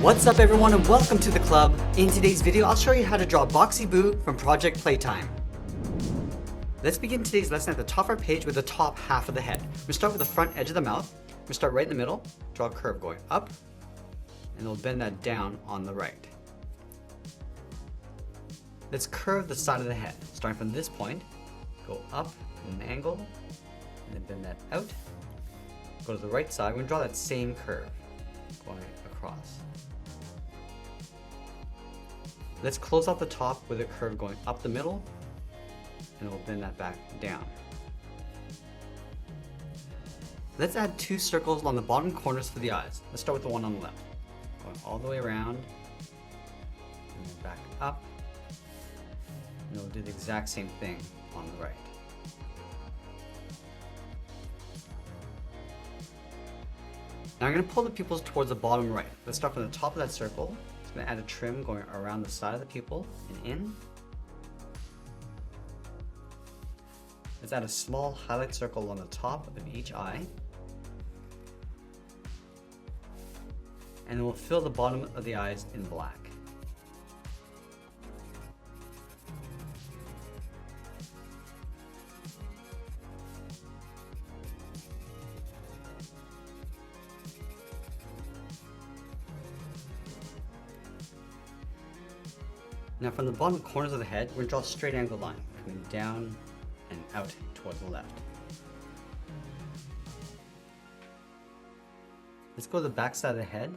What's up everyone and welcome to the club. In today's video, I'll show you how to draw Boxy Boo from Project Playtime. Let's begin today's lesson at the top of our page with the top half of the head. We'll start with the front edge of the mouth. We'll start right in the middle, draw a curve going up, and we'll bend that down on the right. Let's curve the side of the head. Starting from this point, go up in an angle, and then bend that out. Go to the right side, we're going to draw that same curve, going across. Let's close out the top with a curve going up the middle, and we'll bend that back down. Let's add two circles along the bottom corners for the eyes. Let's start with the one on the left. Going all the way around, and then back up, and we'll do the exact same thing on the right. Now I'm going to pull the pupils towards the bottom right. Let's start from the top of that circle. I'm going to add a trim going around the side of the pupil and in. Let's add a small highlight circle on the top of each eye. And then we'll fill the bottom of the eyes in black. Now from the bottom corners of the head, we're going to draw a straight angle line coming down and out towards the left. Let's go to the back side of the head,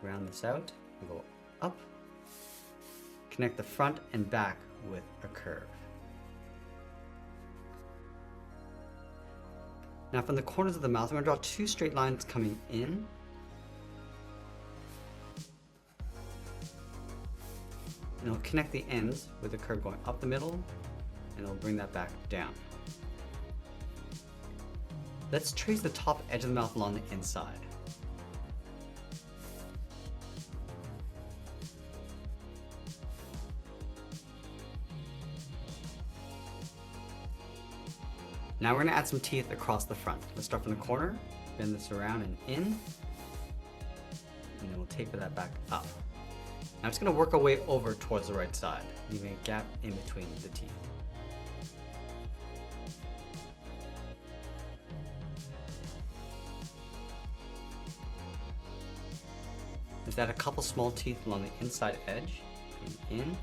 round this out, and go up. Connect the front and back with a curve. Now from the corners of the mouth, I'm going to draw two straight lines coming in. And it'll connect the ends with a curve going up the middle, and it'll bring that back down. Let's trace the top edge of the mouth along the inside. Now we're going to add some teeth across the front. Let's start from the corner, bend this around and in, and then we'll taper that back up. Now it's going to work our way over towards the right side, leaving a gap in between the teeth. Let's add a couple small teeth along the inside edge, in.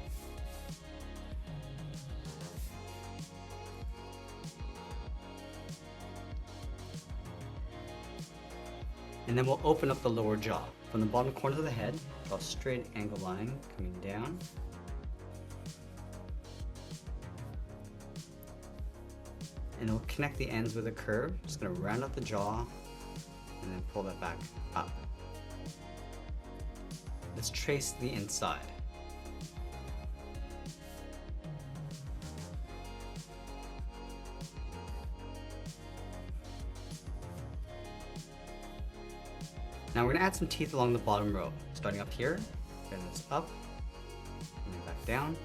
And then we'll open up the lower jaw. From the bottom corner of the head, draw a straight angle line coming down. And we'll connect the ends with a curve. Just going to round out the jaw and then pull that back up. Let's trace the inside. Now we're going to add some teeth along the bottom row. Starting up here, bend this up, and then back down,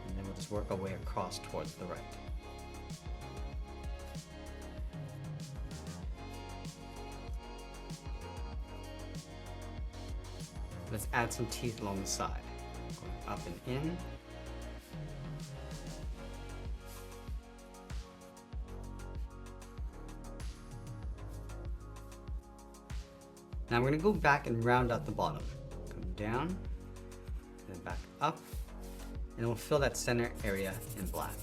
and then we'll just work our way across towards the right. Let's add some teeth along the side, going up and in. Now we're going to go back and round out the bottom. Come down, and then back up, and we'll fill that center area in black.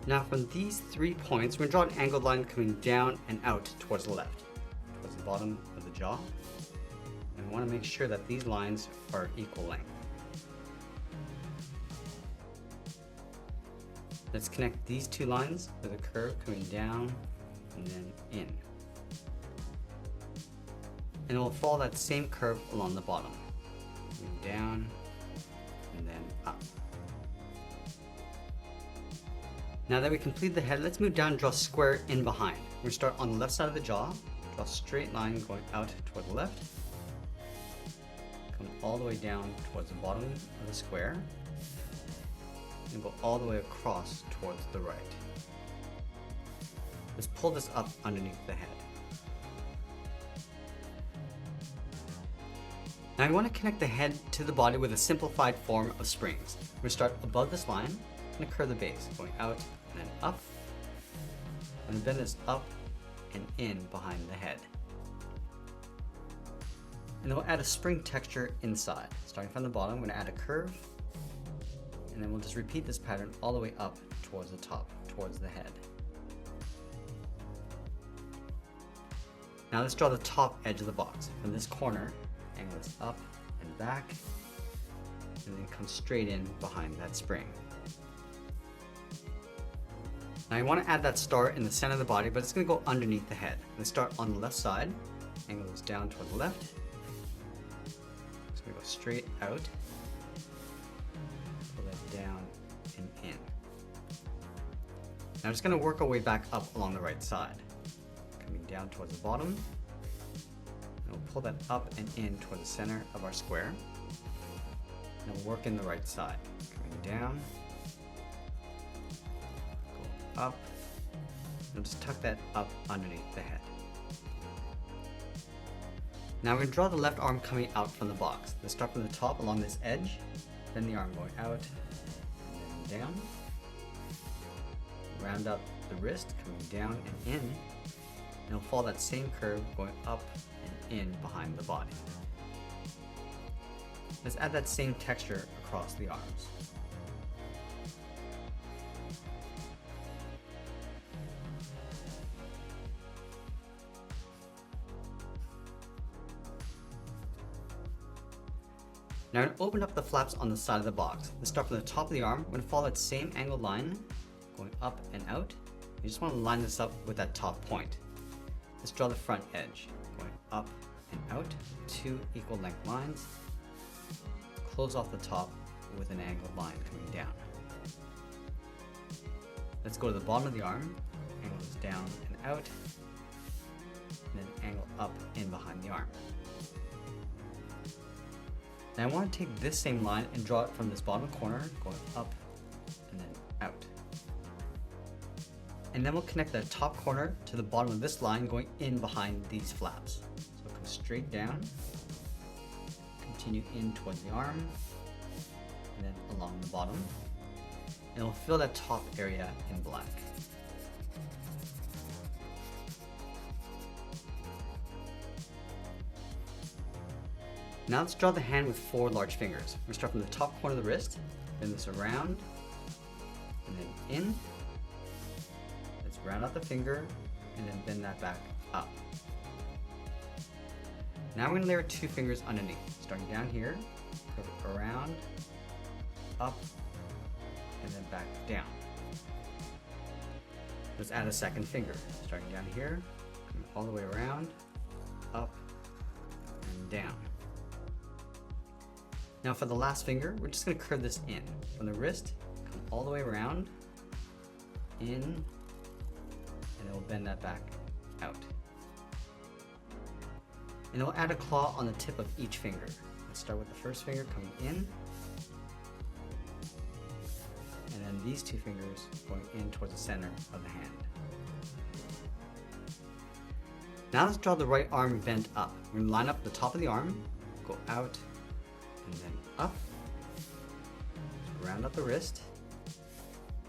Now from these 3 points, we're going to draw an angled line coming down and out towards the left, towards the bottom of the jaw. And we want to make sure that these lines are equal length. Let's connect these two lines with a curve coming down and then in. And we'll follow that same curve along the bottom. Down and then up. Now that we complete the head, let's move down and draw a square in behind. We're going to start on the left side of the jaw, draw a straight line going out toward the left, come all the way down towards the bottom of the square, and go all the way across towards the right. Let's pull this up underneath the head. Now I want to connect the head to the body with a simplified form of springs. We're going to start above this line and curve the base, going out and then up, and then this up and in behind the head. And then we'll add a spring texture inside. Starting from the bottom, I'm going to add a curve, and then we'll just repeat this pattern all the way up towards the top, towards the head. Now let's draw the top edge of the box. From this corner, angle this up and back, and then come straight in behind that spring. Now you want to add that star in the center of the body, but it's going to go underneath the head. Let's start on the left side, angle this down toward the left. It's going to go straight out, pull that down and in. Now I'm just going to work our way back up along the right side, coming down towards the bottom. And we'll pull that up and in toward the center of our square. And we'll work in the right side, coming down, go up, and just tuck that up underneath the head. Now we're going to draw the left arm coming out from the box. Let's start from the top along this edge, then the arm going out, and then down. Round up the wrist, coming down and in, and it'll follow that same curve going up and in behind the body. Let's add that same texture across the arms. Now I'm going to open up the flaps on the side of the box. Let's start from the top of the arm. I'm going to follow that same angled line, going up and out. You just want to line this up with that top point. Let's draw the front edge, going up and out, 2 equal length lines. Close off the top with an angled line coming down. Let's go to the bottom of the arm, angle this down and out, and then angle up in behind the arm. Now I want to take this same line and draw it from this bottom corner, going up and then out. And then we'll connect the top corner to the bottom of this line, going in behind these flaps. So come straight down, continue in towards the arm, and then along the bottom. And we'll fill that top area in black. Now let's draw the hand with 4 large fingers. We're going to start from the top corner of the wrist, bend this around, and then in. Let's round out the finger, and then bend that back up. Now we're going to layer 2 fingers underneath, starting down here, curve it around, up, and then back down. Let's add a second finger, starting down here, coming all the way around, up, and down. Now for the last finger, we're just going to curve this in. From the wrist, come all the way around, in, and then we'll bend that back out. And then we'll add a claw on the tip of each finger. Let's start with the first finger coming in, and then these 2 fingers going in towards the center of the hand. Now let's draw the right arm bent up. We're going to line up the top of the arm, go out, and then up, round up the wrist,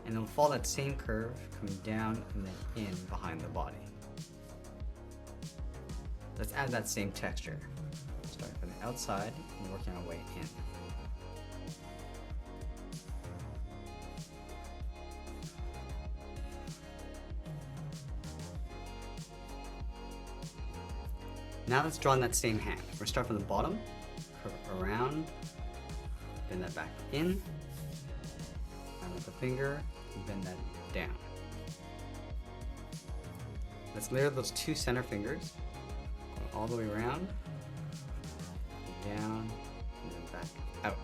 and then we'll follow that same curve, coming down and then in behind the body. Let's add that same texture, starting from the outside and working our way in. Now let's draw in that same hand. We're going to start from the bottom, curve around, bend that back in, round up the finger, and bend that down. Let's layer those 2 center fingers, going all the way around, down, and then back out.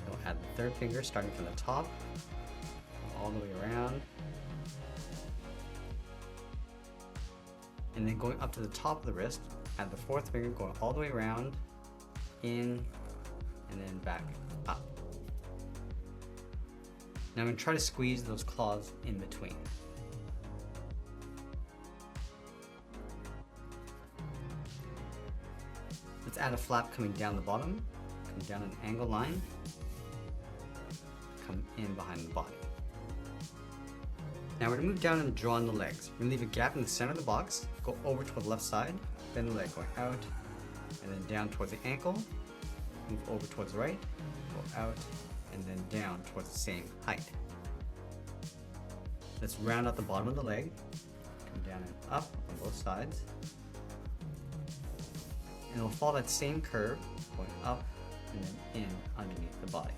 We'll add the 3rd finger, starting from the top, all the way around, and then going up to the top of the wrist, add the 4th finger, going all the way around, in, and then back up. Now I'm going to try to squeeze those claws in between. Let's add a flap coming down the bottom, come down an angle line, come in behind the body. Now we're going to move down and draw on the legs. We're going to leave a gap in the center of the box, go over toward the left side, bend the leg going out, and then down towards the ankle, move over towards the right, go out, and then down towards the same height. Let's round out the bottom of the leg, come down and up on both sides, and we'll follow that same curve, going up and then in underneath the body.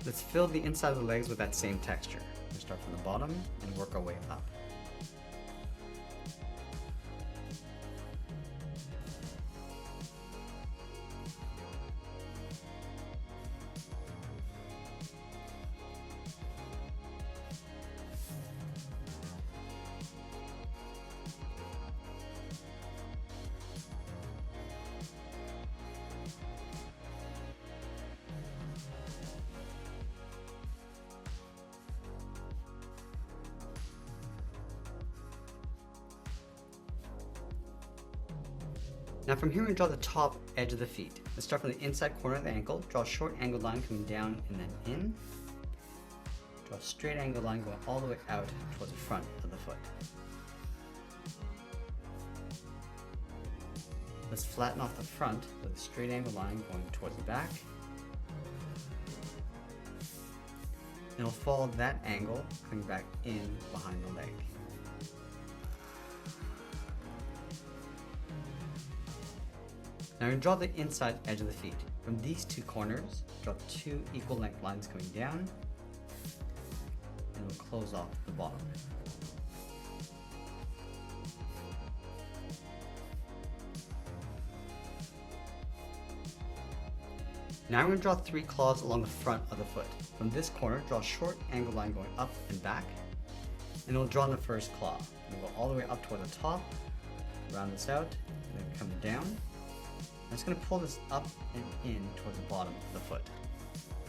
Let's fill the inside of the legs with that same texture. We'll start from the bottom and work our way up. Now from here we draw the top edge of the feet. Let's start from the inside corner of the ankle, draw a short angled line coming down and then in. Draw a straight angled line going all the way out towards the front of the foot. Let's flatten off the front with a straight angled line going towards the back. And we'll follow that angle coming back in behind the leg. Now we're going to draw the inside edge of the feet. From these two corners, draw two equal length lines coming down, and we'll close off the bottom. Now we're going to draw 3 claws along the front of the foot. From this corner, draw a short angled line going up and back, and we'll draw in the first claw. We'll go all the way up toward the top, round this out, and then come down. I'm just going to pull this up and in towards the bottom of the foot.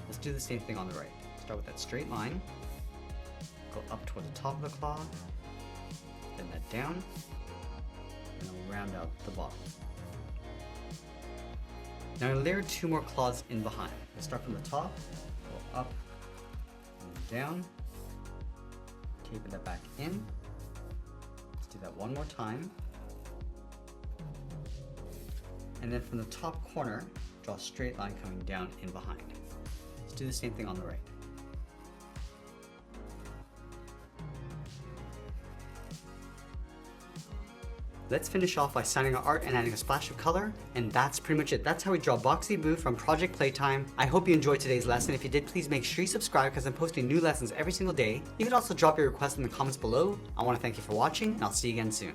Let's do the same thing on the right. Start with that straight line, go up toward the top of the claw, bend that down, and then we'll round out the bottom. Now I'm going to layer 2 more claws in behind. We'll start from the top, go up and down, taper that back in. Let's do that one more time. And then from the top corner, draw a straight line coming down in behind. Let's do the same thing on the right. Let's finish off by signing our art and adding a splash of color, and that's pretty much it. That's how we draw Boxy Boo from Project Playtime. I hope you enjoyed today's lesson. If you did, please make sure you subscribe because I'm posting new lessons every single day. You can also drop your requests in the comments below. I want to thank you for watching, and I'll see you again soon.